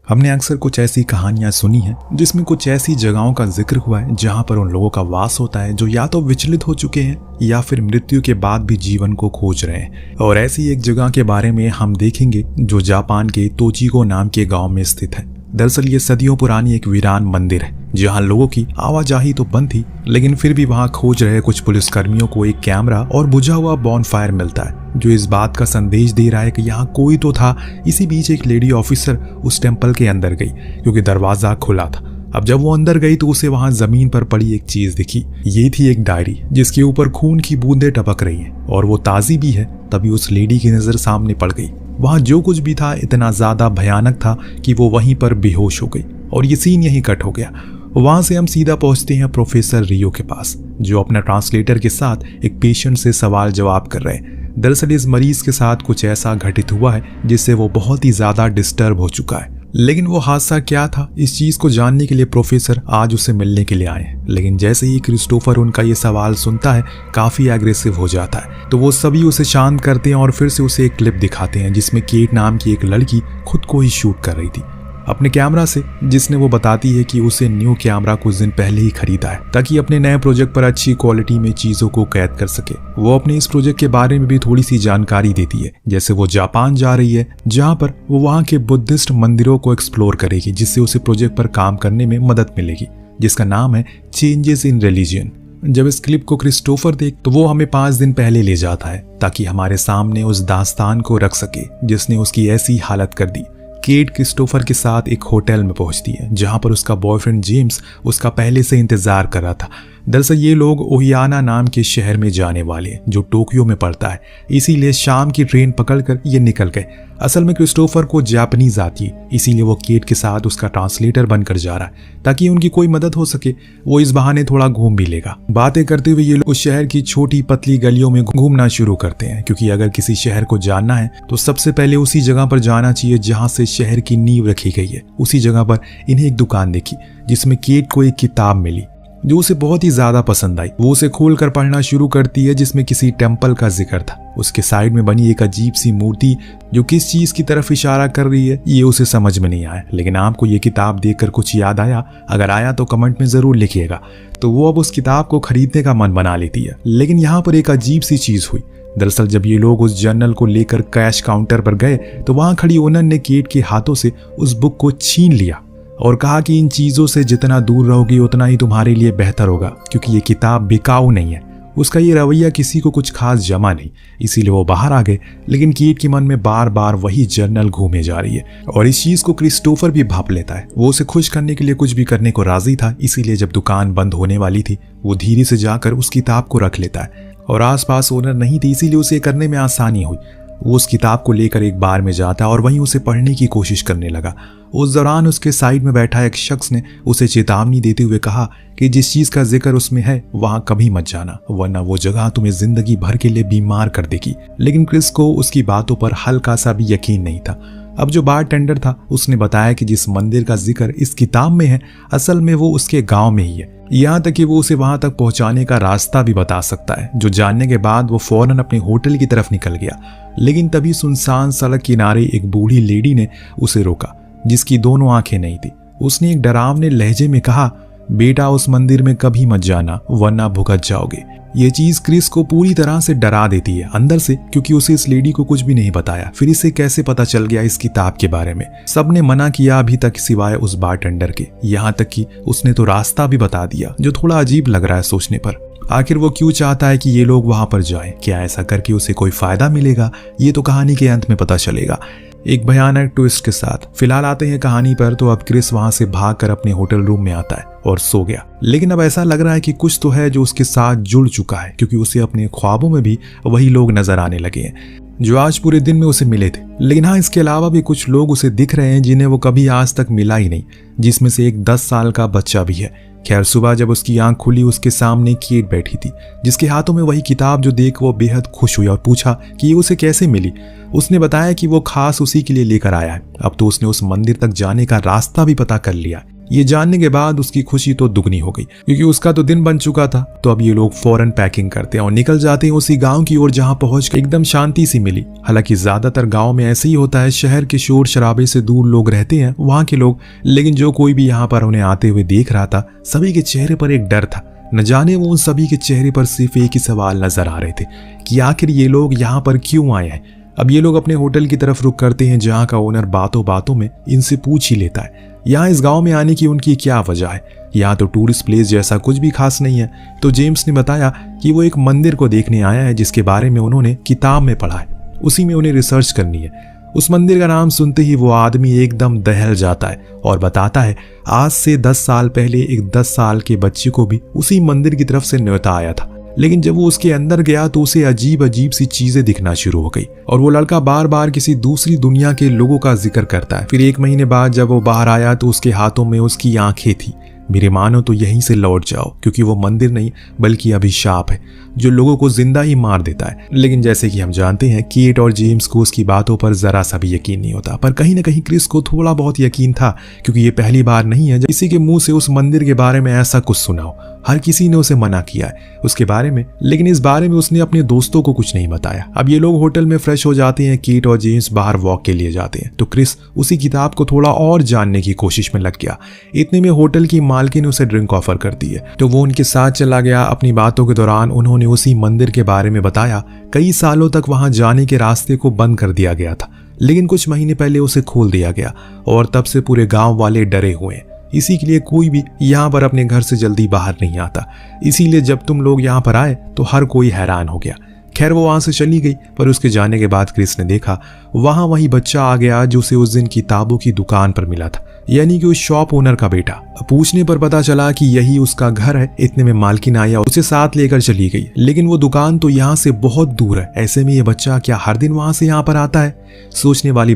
हमने अक्सर कुछ ऐसी कहानियां सुनी हैं जिसमें कुछ ऐसी जगहों का जिक्र हुआ है जहां पर उन लोगों का वास होता है जो या तो विचलित हो चुके हैं या फिर मृत्यु के बाद भी जीवन को खोज रहे हैं। और ऐसी एक जगह के बारे में हम देखेंगे जो जापान के तोचिगो नाम के गांव में स्थित है। दरअसल ये सदियों पुरानी एक वीरान मंदिर है जहां लोगों की आवाजाही तो बंद थी, लेकिन फिर भी वहां खोज रहे कुछ पुलिसकर्मियों को एक कैमरा और बुझा हुआ बॉनफायर मिलता है जो इस बात का संदेश दे रहा है कि यहाँ कोई तो था। इसी बीच एक लेडी ऑफिसर उस टेम्पल के अंदर गई क्योंकि दरवाजा खुला था। अब जब वो अंदर गई तो उसे वहां जमीन पर पड़ी एक चीज दिखी। ये थी एक डायरी जिसके ऊपर खून की बूंदें टपक रही हैं और वो ताजी भी है। तभी उस लेडी की नजर सामने पड़ गई। वहां जो कुछ भी था इतना ज्यादा भयानक था कि वो वहीं पर बेहोश हो गई और ये सीन यहीं कट हो गया। वहां से हम सीधा पहुंचते हैं प्रोफेसर रियो के पास जो अपना ट्रांसलेटर के साथ एक पेशेंट से सवाल जवाब कर रहे हैं। दरअसल इस मरीज के साथ कुछ ऐसा घटित हुआ है जिससे वो बहुत ही ज्यादा डिस्टर्ब हो चुका है। लेकिन वो हादसा क्या था, इस चीज को जानने के लिए प्रोफेसर आज उसे मिलने के लिए आए हैं। लेकिन जैसे ही क्रिस्टोफर उनका ये सवाल सुनता है काफी एग्रेसिव हो जाता है, तो वो सभी उसे शांत करते हैं और फिर से उसे एक क्लिप दिखाते हैं जिसमें केट नाम की एक लड़की खुद को ही शूट कर रही थी अपने कैमरा से, जिसने वो बताती है कि उसे न्यू कैमरा कुछ दिन पहले ही खरीदा है ताकि अपने नए प्रोजेक्ट पर अच्छी क्वालिटी में चीजों को कैद कर सके। वो अपने इस प्रोजेक्ट के बारे में भी थोड़ी सी जानकारी देती है, जैसे वो जापान जा रही है जहां पर वो वहां के बुद्धिस्ट मंदिरों को एक्सप्लोर करेगी जिससे उसे प्रोजेक्ट पर काम करने में मदद मिलेगी, जिसका नाम है चेंजेस इन रिलीजन। जब इस क्लिप को क्रिस्टोफर देख तो वो हमें 5 दिन पहले ले जाता है ताकि हमारे सामने उस दास्तान को रख सके जिसने उसकी ऐसी हालत कर दी। केट क्रिस्टोफर के साथ एक होटल में पहुंचती है जहां पर उसका बॉयफ्रेंड जेम्स उसका पहले से इंतजार कर रहा था। दरअसल ये लोग ओहियाना नाम के शहर में जाने वाले हैं जो टोक्यो में पड़ता है, इसीलिए शाम की ट्रेन पकड़कर ये निकल गए। असल में क्रिस्टोफर को जापानीज आती है, इसीलिए वो केट के साथ उसका ट्रांसलेटर बनकर जा रहा है ताकि उनकी कोई मदद हो सके। वो इस बहाने थोड़ा घूम भी लेगा। बातें करते हुए ये लोग उस शहर की छोटी पतली गलियों में घूमना शुरू करते हैं क्योंकि अगर किसी शहर को जानना है तो सबसे पहले उसी जगह पर जाना चाहिए जहां से शहर की नींव रखी गई है। उसी जगह पर इन्हें एक दुकान देखी जिसमें केट को एक किताब मिली जो उसे बहुत ही ज्यादा पसंद आई। वो उसे खोलकर पढ़ना शुरू करती है जिसमें किसी टेम्पल का जिक्र था। उसके साइड में बनी एक अजीब सी मूर्ति जो किस चीज की तरफ इशारा कर रही है ये उसे समझ में नहीं आया, लेकिन आपको ये किताब देखकर कुछ याद आया? अगर आया तो कमेंट में जरूर लिखिएगा। तो वो अब उस किताब को खरीदने का मन बना लेती है। लेकिन यहाँ पर एक अजीब सी चीज हुई। दरअसल जब ये लोग उस जर्नल को लेकर कैश काउंटर पर गए तो वहां खड़ी ओनर ने केट के हाथों से उस बुक को छीन लिया और कहा कि इन चीजों से जितना दूर रहोगी उतना ही तुम्हारे लिए बेहतर होगा क्योंकि ये किताब बिकाऊ नहीं है। उसका ये रवैया किसी को कुछ खास जमा नहीं, इसीलिए वो बाहर आ गए। लेकिन केट के मन में बार बार वही जर्नल घूमे जा रही है और इस चीज को क्रिस्टोफर भी भांप लेता है। वो उसे खुश करने के लिए कुछ भी करने को राजी था, इसीलिए जब दुकान बंद होने वाली थी वो धीरे से जाकर उस किताब को रख लेता है और आसपास ओनर नहीं थी इसीलिए उसे करने में आसानी हुई। वो उस किताब को लेकर एक बार में जाता और वहीं उसे पढ़ने की कोशिश करने लगा। उस दौरान उसके साइड में बैठा एक शख्स ने उसे चेतावनी देते हुए कहा कि जिस चीज का जिक्र उसमें है वहां कभी मत जाना वरना वो जगह तुम्हें जिंदगी भर के लिए बीमार कर देगी। लेकिन क्रिस को उसकी बातों पर हल्का सा भी यकीन नहीं था। अब जो बारटेंडर था उसने बताया कि जिस मंदिर का जिक्र इस किताब में है असल में वो उसके गांव में ही है, यहाँ तक कि वो उसे वहां तक पहुंचाने का रास्ता भी बता सकता है। जो जानने के बाद वो फौरन अपने होटल की तरफ निकल गया। लेकिन तभी सुनसान सड़क किनारे एक बूढ़ी लेडी ने उसे रोका जिसकी दोनों आंखें नहीं थी। उसने एक डरावने लहजे में कहा, बेटा उस मंदिर में कभी मत जाना वरना भुगत जाओगे। ये चीज क्रिस को पूरी तरह से डरा देती है अंदर से क्योंकि उसे इस लेडी को कुछ भी नहीं बताया। फिर इसे कैसे पता चल गया इस किताब के बारे में? सबने मना किया अभी तक सिवाय उस बारटेंडर के, यहाँ तक कि उसने तो रास्ता भी बता दिया जो थोड़ा अजीब लग रहा है सोचने पर। आखिर वो क्यों चाहता है कि ये लोग वहां पर जाएं? क्या ऐसा करके उसे कोई फायदा मिलेगा? ये तो कहानी के अंत में पता चलेगा एक भयानक ट्विस्ट के साथ। फिलहाल आते हैं कहानी पर। तो अब क्रिस वहां से भागकर अपने होटल रूम में आता है और सो गया। लेकिन अब ऐसा लग रहा है कि कुछ तो है जो उसके साथ जुड़ चुका है क्योंकि उसे अपने ख्वाबों में भी वही लोग नजर आने लगे हैं जो आज पूरे दिन में उसे मिले थे। लेकिन हाँ, इसके अलावा भी कुछ लोग उसे दिख रहे हैं जिन्हें वो कभी आज तक मिला ही नहीं, जिसमें से एक 10 साल का बच्चा भी है। खैर सुबह जब उसकी आंख खुली उसके सामने केट बैठी थी जिसके हाथों में वही किताब जो देख वो बेहद खुश हुई और पूछा कि ये उसे कैसे मिली। उसने बताया कि वो खास उसी के लिए लेकर आया है। अब तो उसने उस मंदिर तक जाने का रास्ता भी पता कर लिया। ये जानने के बाद उसकी खुशी तो दुगनी हो गई, क्योंकि उसका तो दिन बन चुका था। तो अब ये लोग फौरन पैकिंग करते हैं और निकल जाते हैं उसी गांव की ओर जहां पहुंच एकदम शांति सी मिली। हालांकि ज्यादातर गांव में ऐसे ही होता है, शहर के शोर शराबे से दूर लोग रहते हैं वहां के लोग, लेकिन जो कोई भी यहाँ पर उन्हें आते हुए देख रहा था, सभी के चेहरे पर एक डर था। न जाने वो उन सभी के चेहरे पर सिर्फ एक ही सवाल नजर आ रहे थे कि आखिर ये लोग यहाँ पर क्यों आए हैं। अब ये लोग अपने होटल की तरफ रुख करते हैं, जहाँ का ओनर बातों बातों में इनसे पूछ ही लेता है यहाँ इस गांव में आने की उनकी क्या वजह है। यहाँ तो टूरिस्ट प्लेस जैसा कुछ भी खास नहीं है। तो जेम्स ने बताया कि वो एक मंदिर को देखने आया है जिसके बारे में उन्होंने किताब में पढ़ा है, उसी में उन्हें रिसर्च करनी है। उस मंदिर का नाम सुनते ही वो आदमी एकदम दहल जाता है और बताता है आज से 10 साल पहले एक 10 साल के बच्चे को भी उसी मंदिर की तरफ से न्योता आया था, लेकिन जब वो उसके अंदर गया तो उसे अजीब अजीब सी चीजें दिखना शुरू हो गई और वो लड़का बार बार किसी दूसरी दुनिया के लोगों का जिक्र करता है। फिर 1 महीने बाद जब वो बाहर आया तो उसके हाथों में उसकी आंखें थी। मेरे मानो तो यहीं से लौट जाओ, क्योंकि वो मंदिर नहीं बल्कि अभिशाप है जो लोगों को जिंदा ही मार देता है। लेकिन जैसे कि हम जानते हैं, केट और जेम्स को उसकी बातों पर जरा सा भी यकीन नहीं होता, पर कहीं ना कहीं क्रिस को थोड़ा बहुत यकीन था, क्योंकि ये पहली बार नहीं है जब किसी के मुंह से उस मंदिर के बारे में ऐसा कुछ सुना हो। हर किसी ने उसे मना किया है उसके बारे में, लेकिन इस बारे में उसने अपने दोस्तों को कुछ नहीं बताया। अब ये लोग होटल में फ्रेश हो जाते हैं, केट और जेम्स बाहर वॉक के लिए जाते हैं, तो क्रिस उसी किताब को थोड़ा और जानने की कोशिश में लग गया। इतने में होटल की मालकिन उसे ड्रिंक ऑफर करती है, तो वो उनके साथ चला गया। अपनी बातों के दौरान उन्होंने उसी मंदिर के बारे में बताया। कई सालों तक वहां जाने के रास्ते को बंद कर दिया गया था, लेकिन कुछ महीने पहले उसे खोल दिया गया और तब से पूरे गांव वाले डरे हुए हैं। इसी के लिए कोई भी यहाँ पर अपने घर से जल्दी बाहर नहीं आता, इसीलिए जब तुम लोग यहाँ पर आए तो हर कोई हैरान हो गया। खैर वो वहां से चली गई, पर उसके जाने के बाद क्रिस ने देखा वहां वही बच्चा आ गया जो उसे उस दिन किताबों की दुकान पर मिला था, यानी कि उस शॉप ओनर का बेटा। पूछने पर पता चला कि यही उसका घर है। इतने में मालकिन आया, उसे साथ लेकर चली गई, लेकिन वो दुकान तो यहाँ से बहुत दूर है। ऐसे में ये बच्चा क्या हर दिन वहां से यहाँ पर आता है? सोचने वाली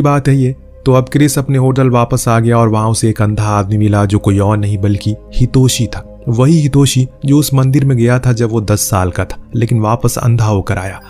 बात है ये। तो अब क्रिस अपने होटल वापस आ गया और वहां उसे एक अंधा आदमी मिला जो कोई और नहीं बल्कि हितोशी था। वही हितोशी जो उस मंदिर में गया था जब वो 10 साल का था, लेकिन वापस अंधा होकर आया।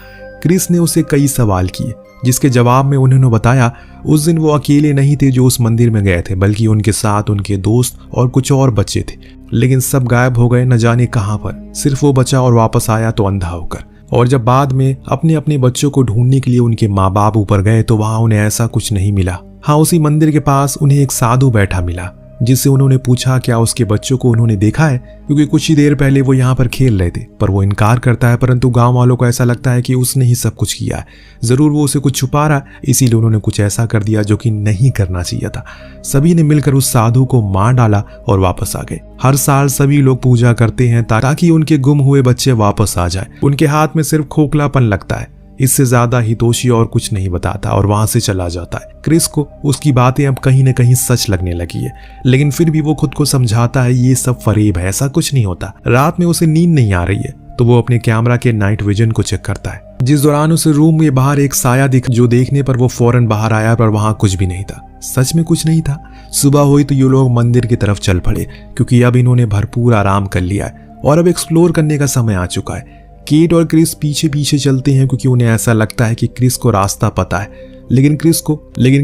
क्रिस ने उसे कई सवाल किए, जिसके जवाब में उन्होंने बताया उस दिन वो अकेले नहीं थे जो उस मंदिर में गए थे, बल्कि उनके साथ उनके दोस्त और कुछ और बच्चे थे, लेकिन सब गायब हो गए न जाने कहां पर। सिर्फ वो बचा और वापस आया तो अंधा होकर। और जब बाद में अपने अपने बच्चों को ढूंढने के लिए उनके माँ बाप ऊपर गए तो वहां उन्हें ऐसा कुछ नहीं मिला। हाँ, उसी मंदिर के पास उन्हें एक साधु बैठा मिला, जिससे उन्होंने पूछा क्या उसके बच्चों को उन्होंने देखा है, क्योंकि कुछ ही देर पहले वो यहाँ पर खेल रहे थे। पर वो इनकार करता है, परंतु गांव वालों को ऐसा लगता है कि उसने ही सब कुछ किया है। जरूर वो उसे कुछ छुपा रहा, इसीलिए उन्होंने कुछ ऐसा कर दिया जो कि नहीं करना चाहिए था। सभी ने मिलकर उस साधु को मार डाला और वापस आ गए। हर साल सभी लोग पूजा करते हैं ताकि उनके गुम हुए बच्चे वापस आ जाए। उनके हाथ में सिर्फ खोखलापन लगता है, इससे ज्यादा हितोशी और कुछ नहीं बताता और वहां से चला जाता है। क्रिस को उसकी बातें अब कहीं न कहीं सच लगने लगी है, लेकिन फिर भी वो खुद को समझाता है ये सब फरेब है, ऐसा कुछ नहीं होता। रात में उसे नींद नहीं आ रही है, तो वो अपने कैमरा के नाइट विजन को चेक करता है, जिस दौरान उसे रूम के बाहर एक साया दिखा, जो देखने पर वो फौरन बाहर आया, पर वहां कुछ भी नहीं था। सच में कुछ नहीं था। सुबह हुई तो ये लोग मंदिर की तरफ चल पड़े, क्योंकि अब इन्होंने भरपूर आराम कर लिया है और अब एक्सप्लोर करने का समय आ चुका है। केट और क्रिस पीछे पीछे चलते हैं, क्योंकि उन्हें ऐसा लगता है कि क्रिस को रास्ता पता है, लेकिन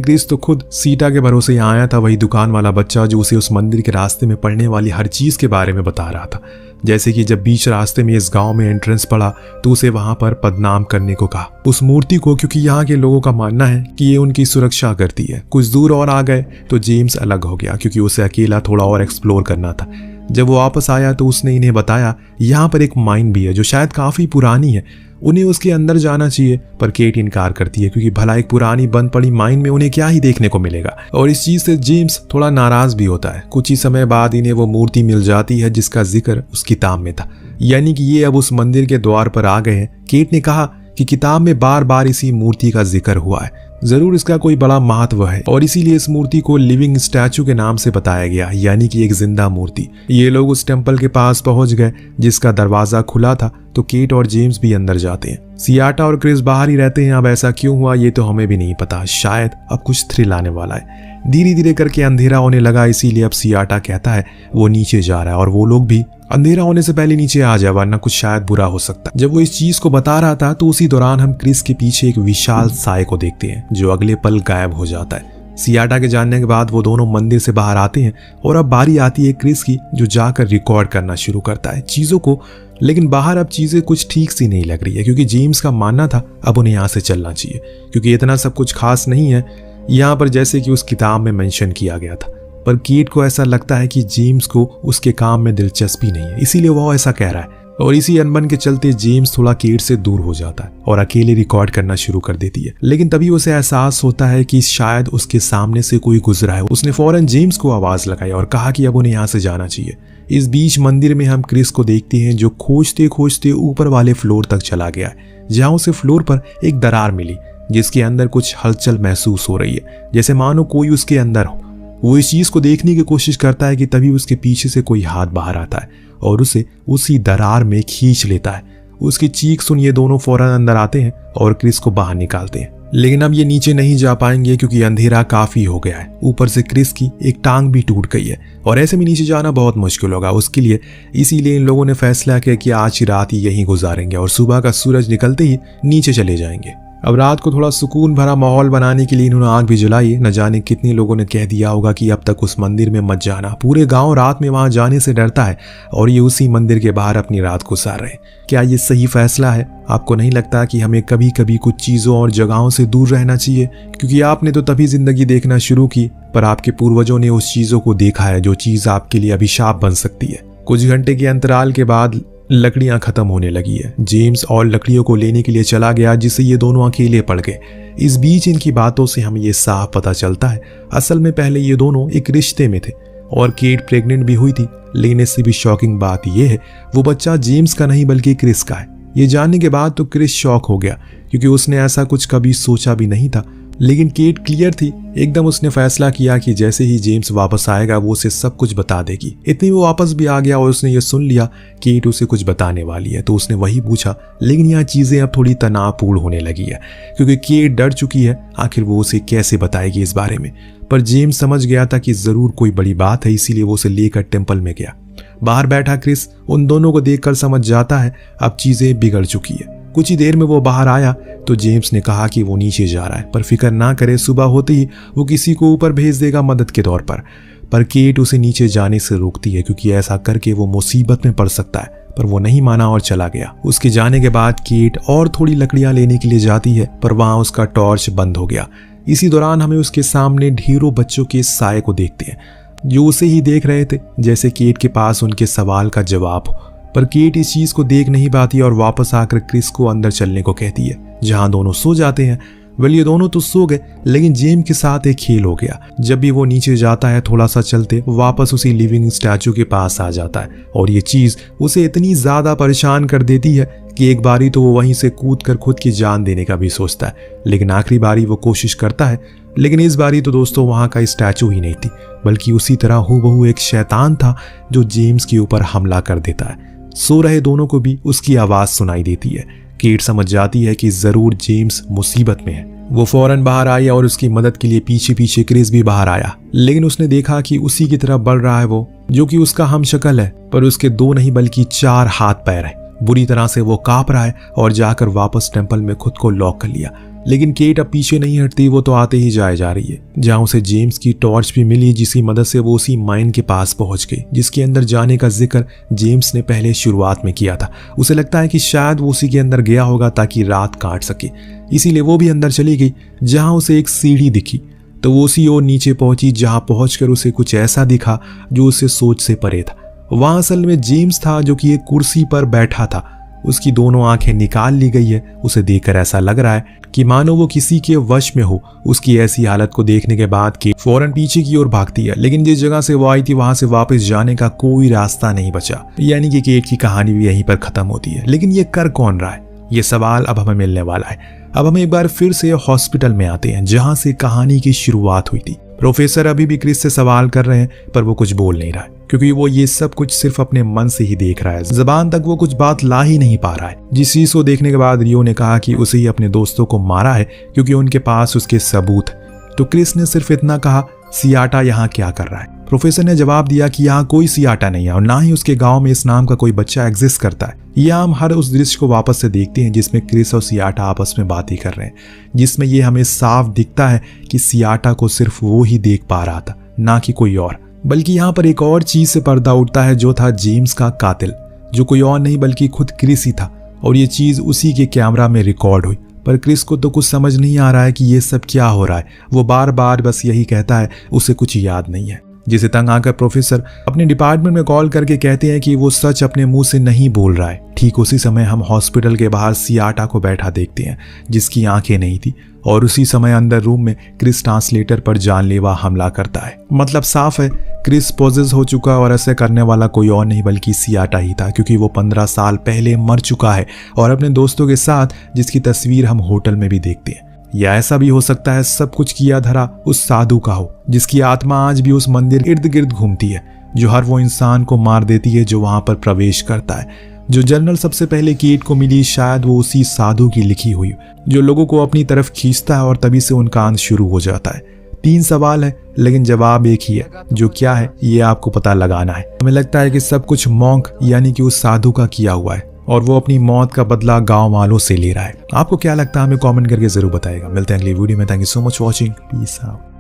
क्रिस तो खुद सीटा के भरोसे यहाँ आया था। वही दुकान वाला बच्चा जो उसे उस मंदिर के रास्ते में पड़ने वाली हर चीज के बारे में बता रहा था। जैसे कि जब बीच रास्ते में इस गांव में एंट्रेंस पड़ा तो उसे वहां पर बदनाम करने को कहा, उस मूर्ति को, क्योंकि यहाँ के लोगों का मानना है कि ये उनकी सुरक्षा करती है। कुछ दूर और आ गए तो जेम्स अलग हो गया, क्योंकि उसे अकेला थोड़ा और एक्सप्लोर करना था। जब वो वापस आया तो उसने इन्हें बताया यहाँ पर एक माइन भी है जो शायद काफी पुरानी है, उन्हें उसके अंदर जाना चाहिए। पर केट इनकार करती है, क्योंकि भला एक पुरानी बंद पड़ी माइन में उन्हें क्या ही देखने को मिलेगा। और इस चीज से जेम्स थोड़ा नाराज भी होता है। कुछ ही समय बाद इन्हें वो मूर्ति मिल जाती है जिसका जिक्र उस किताब में था, यानी कि ये अब उस मंदिर के द्वार पर आ गए हैं। केट ने कहा कि किताब में बार बार इसी मूर्ति का जिक्र हुआ है, जरूर इसका कोई बड़ा महत्व है, और इसीलिए इस मूर्ति को लिविंग स्टैचू के नाम से बताया गया, यानी कि एक जिंदा मूर्ति। ये लोग उस टेम्पल के पास पहुंच गए जिसका दरवाजा खुला था, तो केट और जेम्स भी अंदर जाते हैं। सियाटा और क्रिस बाहर ही रहते हैं। अब ऐसा क्यों हुआ ये तो हमें भी नहीं पता, शायद अब कुछ थ्रिल आने वाला है। धीरे धीरे करके अंधेरा होने लगा, इसीलिए अब सियाटा कहता है वो नीचे जा रहा है और वो लोग भी अंधेरा होने से पहले नीचे आ जाए, वरना कुछ शायद बुरा हो सकता है। जब वो इस चीज को बता रहा था तो उसी दौरान हम क्रिस के पीछे एक विशाल साय को देखते हैं जो अगले पल गायब हो जाता है। सियाटा के जानने के बाद वो दोनों मंदिर से बाहर आते हैं और अब बारी आती है क्रिस की, जो जाकर रिकॉर्ड करना शुरू करता है चीज़ों को। लेकिन बाहर अब चीज़ें कुछ ठीक सी नहीं लग रही है, क्योंकि जेम्स का मानना था अब उन्हें यहाँ से चलना चाहिए, क्योंकि इतना सब कुछ खास नहीं है यहाँ पर जैसे कि उस किताब में मेंशन किया गया था। पर केट को ऐसा लगता है कि जेम्स को उसके काम में दिलचस्पी नहीं है, इसीलिए वो ऐसा कह रहा है। और इसी अनबन के चलते जेम्स थोड़ा केट से दूर हो जाता है और अकेले रिकॉर्ड करना शुरू कर देती है। लेकिन तभी उसे एहसास होता है कि शायद उसके सामने से कोई गुजरा है। उसने फौरन जेम्स को आवाज लगाई और कहा कि अब उन्हें यहाँ से जाना चाहिए। इस बीच मंदिर में हम क्रिस को देखते हैं, जो खोजते खोजते ऊपर वाले फ्लोर तक चला गया है, जहाँ उसे फ्लोर पर एक दरार मिली जिसके अंदर कुछ हलचल महसूस हो रही है, जैसे मानो कोई उसके अंदर हो। वो इस चीज को देखने की कोशिश करता है कि तभी उसके पीछे से कोई हाथ बाहर आता है और उसे उसी दरार में खींच लेता है। उसकी चीख सुन ये दोनों फौरन अंदर आते हैं और क्रिस को बाहर निकालते हैं। लेकिन अब ये नीचे नहीं जा पाएंगे क्योंकि अंधेरा काफी हो गया है। ऊपर से क्रिस की एक टांग भी टूट गई है और ऐसे में नीचे जाना बहुत मुश्किल होगा उसके लिए। इसीलिए इन लोगों ने फैसला किया कि आज की रात ही यहीं गुजारेंगे और सुबह का सूरज निकलते ही नीचे चले जाएंगे। अब रात को थोड़ा सुकून भरा माहौल बनाने के लिए इन्होंने आग भी जलाई। न जाने कितने लोगों ने कह दिया होगा कि अब तक उस मंदिर में मत जाना। पूरे गांव रात में वहां जाने से डरता है और ये उसी मंदिर के बाहर अपनी रात गुजार रहे हैं। क्या ये सही फैसला है? आपको नहीं लगता कि हमें कभी कभी कुछ चीज़ों और जगहों से दूर रहना चाहिए? क्योंकि आपने तो तभी जिंदगी देखना शुरू की, पर आपके पूर्वजों ने उस चीज़ों को देखा है जो चीज़ आपके लिए अभिशाप बन सकती है। कुछ घंटे के अंतराल के बाद लकड़ियां खत्म होने लगी है। जेम्स और लकड़ियों को लेने के लिए चला गया, जिससे ये दोनों अकेले पड़ गए। इस बीच इनकी बातों से हमें ये साफ पता चलता है असल में पहले ये दोनों एक रिश्ते में थे और केट प्रेग्नेंट भी हुई थी। लेकिन इससे भी शॉकिंग बात यह है वो बच्चा जेम्स का नहीं बल्कि क्रिस का है। ये जानने के बाद तो क्रिस शॉक हो गया, क्योंकि उसने ऐसा कुछ कभी सोचा भी नहीं था। लेकिन केट क्लियर थी एकदम। उसने फैसला किया कि जैसे ही जेम्स वापस आएगा वो उसे सब कुछ बता देगी। इतनी वो वापस भी आ गया और उसने ये सुन लिया केट उसे कुछ बताने वाली है, तो उसने वही पूछा। लेकिन यहाँ चीजें अब थोड़ी तनावपूर्ण होने लगी है, क्योंकि केट डर चुकी है आखिर वो उसे कैसे बताएगी इस बारे में। पर जेम्स समझ गया था कि जरूर कोई बड़ी बात है, इसीलिए वो उसे लेकर टेम्पल में गया। बाहर बैठा क्रिस उन दोनों को देखकर समझ जाता है अब चीजें बिगड़ चुकी है। कुछ ही देर में वो बाहर आया तो जेम्स ने कहा कि वो नीचे जा रहा है, पर फिक्र ना करे, सुबह होते ही वो किसी को ऊपर भेज देगा मदद के तौर पर केट उसे नीचे जाने से रोकती है, क्योंकि ऐसा करके वो मुसीबत में पड़ सकता है। पर वो नहीं माना और चला गया। उसके जाने के बाद केट और थोड़ी लकड़ियां लेने के लिए जाती है, पर वहां उसका टॉर्च बंद हो गया। इसी दौरान हमें उसके सामने ढेरों बच्चों के साए को देखते हैं, जो उसे ही देख रहे थे, जैसे केट के पास उनके सवाल का जवाब हो। पर केट इस चीज को देख नहीं पाती और वापस आकर क्रिस को अंदर चलने को कहती है, जहां दोनों सो जाते हैं। वेल, ये दोनों तो सो गए, लेकिन जेम के साथ एक खेल हो गया। जब भी वो नीचे जाता है थोड़ा सा चलते वापस उसी लिविंग स्टैचू के पास आ जाता है, और ये चीज उसे इतनी ज्यादा परेशान कर देती है कि एक बारी तो वो वहीं से कूद कर खुद की जान देने का भी सोचता है। लेकिन आखिरी बारी वो कोशिश करता है, लेकिन इस बारी तो दोस्तों वहां का स्टैचू ही नहीं थी, बल्कि उसी तरह हूबहू एक शैतान था जो जेम्स के ऊपर हमला कर देता है। सो रहे दोनों को भी उसकी आवाज सुनाई देती है। केट समझ जाती है कि जरूर जेम्स मुसीबत में है। वो फौरन बाहर आई और उसकी मदद के लिए पीछे पीछे क्रिस भी बाहर आया। लेकिन उसने देखा कि उसी की तरफ बढ़ रहा है वो, जो कि उसका हमशक्ल है, पर उसके 2 नहीं बल्कि 4 हाथ पैर है। बुरी तरह से वो कांप रहा है और जाकर वापस टेम्पल में खुद को लॉक कर लिया। लेकिन केट अब पीछे नहीं हटती, वो तो आते ही जा रही है, जहां उसे जेम्स की टॉर्च भी मिली, जिसकी मदद से वो उसी माइन के पास पहुंच गई, जिसके अंदर जाने का जिक्र जेम्स ने पहले शुरुआत में किया था। उसे लगता है कि शायद वो उसी के अंदर गया होगा ताकि रात काट सके, इसीलिए वो भी अंदर चली गई। जहां उसे एक सीढ़ी दिखी तो वो उसी ओर नीचे पहुंची, जहां पहुंचकर उसे कुछ ऐसा दिखा जो उसे सोच से परे था। वहां असल में जेम्स था, जो कि एक कुर्सी पर बैठा था। उसकी दोनों आंखें निकाल ली गई है। उसे देखकर ऐसा लग रहा है कि मानो वो किसी के वश में हो। उसकी ऐसी हालत को देखने के बाद केट फौरन पीछे की ओर भागती है, लेकिन जिस जगह से वो आई थी वहां से वापस जाने का कोई रास्ता नहीं बचा। यानी कि केट की कहानी भी यहीं पर खत्म होती है। लेकिन ये कर कौन रहा है, ये सवाल अब हमें मिलने वाला है। अब हम एक बार फिर से हॉस्पिटल में आते हैं, जहां से कहानी की शुरुआत हुई थी। प्रोफेसर अभी भी क्रिस से सवाल कर रहे हैं, पर वो कुछ बोल नहीं रहा है, क्योंकि वो ये सब कुछ सिर्फ अपने मन से ही देख रहा है। जबान तक वो कुछ बात ला ही नहीं पा रहा है। जिस चीज को देखने के बाद रियो ने कहा कि उसे ही अपने दोस्तों को मारा है क्योंकि उनके पास उसके सबूत है, तो क्रिस ने सिर्फ इतना कहा, सियाटा यहाँ क्या कर रहा है। प्रोफेसर ने जवाब दिया कि यहाँ कोई सियाटा नहीं है और ना ही उसके गांव में इस नाम का कोई बच्चा एग्जिस्ट करता है। यह हम हर उस दृश्य को वापस से देखते हैं जिसमें क्रिस और सियाटा आपस में बातें कर रहे हैं, जिसमें यह हमें साफ दिखता है कि सियाटा को सिर्फ वो ही देख पा रहा था, ना कि कोई और। बल्कि यहाँ पर एक और चीज से पर्दा उठता है, जो था जेम्स का कातिल, जो कोई और नहीं बल्कि खुद क्रिस ही था। और ये चीज उसी के कैमरा में रिकॉर्ड हुई। पर क्रिस को तो कुछ समझ नहीं आ रहा है कि ये सब क्या हो रहा है। वो बार बार बस यही कहता है, उसे कुछ याद नहीं है। जिसे तंग आकर प्रोफेसर अपने डिपार्टमेंट में कॉल करके कहते हैं कि वो सच अपने मुंह से नहीं बोल रहा है। ठीक उसी समय हम हॉस्पिटल के बाहर सियाटा को बैठा देखते हैं, जिसकी आंखें नहीं थी। और उसी समय अंदर रूम में क्रिस ट्रांसलेटर पर जानलेवा हमला करता है। मतलब साफ है, क्रिस पोजेस हो चुका और ऐसे करने वाला कोई और नहीं बल्कि सियाटा ही था, क्योंकि वो 15 साल पहले मर चुका है और अपने दोस्तों के साथ, जिसकी तस्वीर हम होटल में भी देखते हैं। या ऐसा भी हो सकता है सब कुछ किया धरा उस साधु का हो, जिसकी आत्मा आज भी उस मंदिर इर्द गिर्द घूमती है, जो हर वो इंसान को मार देती है जो वहां पर प्रवेश करता है। जो जर्नल सबसे पहले कीट को मिली, शायद वो उसी साधु की लिखी हुई, जो लोगों को अपनी तरफ खींचता है और तभी से उनका अंत शुरू हो जाता है। 3 सवाल है लेकिन जवाब एक ही है, जो क्या है ये आपको पता लगाना है। हमें लगता है कि सब कुछ मॉन्क यानी कि उस साधु का किया हुआ है और वो अपनी मौत का बदला गांव वालों से ले रहा है। आपको क्या लगता है हमें कमेंट करके जरूर बताएगा। मिलते हैं अगली वीडियो में। Thank you so much watching. Peace out.